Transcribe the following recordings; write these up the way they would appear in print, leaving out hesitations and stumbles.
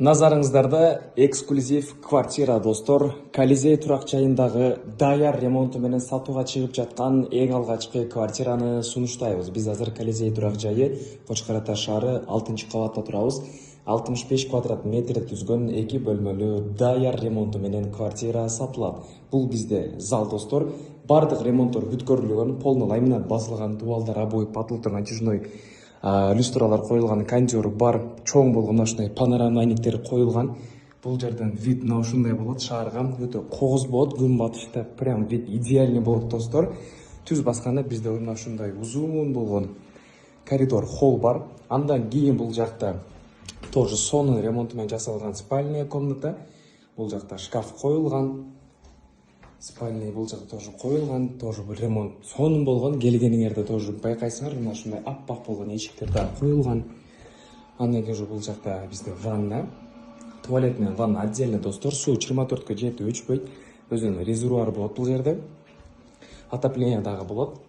Назарыңыздарда эксклюзив квартира достор. Колизей турак жайындагы даяр ремонту менен сатууга чыгып жаткан эң алгачкы квартираны сунуштайбыз. Биз азыр Колизей турак жайы Кочкор Ата шаары 6-кабатта турабыз. 65 квадрат метр түзгөн 2 бөлмөлүү даяр ремонту менен квартира сатылат. Бул бизде зал достор. Бардык ремонттор бүткөрүлгөн, полный ламинат басылган, дубалдар обои патылып турган чужной люстралар коюлган, кондер бар, чоң болгон ушундай панорамайниктер коюлган. Бул жерден вид мына ушундай болот, шаарга өтө когуз болот, күн батышта прям вид идеальный болот достор. Түз басканда бизде мына ушундай узун болгон коридор, холл бар. Андан кийин бул жакта тоже сонун ремонту менен жасалган спальня комната. Бул жакта шкаф коюлган. Спальня бул жакта тоже коюлган, тоже бул ремонт сонун болгон. Келгениңерде тоже байкайсыңар, мына ушундай аппак болгон эшиктер да коюлган. Андан кийин бул жакта бизде ванна, туалет менен ванна отдельно достор. Суу 24-кө жетип өчпөйт. Өзүнүн резервуары болот бул жерде. Отопление дагы болот.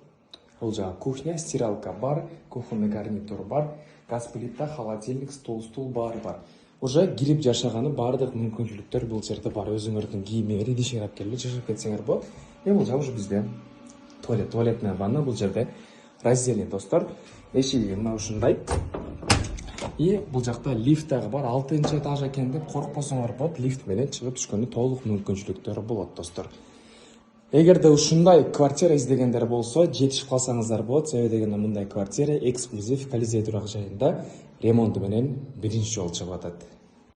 Бул жагы кухня, стиралка бар, кухонный гарнитур бар, газ плита, холодильник, стул баары бар. Уже кирип жашаганы баардык мүмкүнчүлүктөр бул жерде бар. Өзүңөрдүн кийимиңер, идишиңер алып келип жашап кетсеңер болот. Бул жагы уже бизде туалет менен ванна бул жерде раздельный достор. Эшиги мына ушундай. И бул жакта лифт дагы бар. 6-этаж экен деп коркпосоңор болот. Лифт менен чыгып түшкөнгө толук мүмкүнчүлүктөр болот достор. Эгерде ушундай квартира издегендер болсо, жетишип калсаңыздар болот. Себеби дегенде мындай квартира эксклюзив Колизей турак жайында ремонту менен биринчи жолу чыгып атат.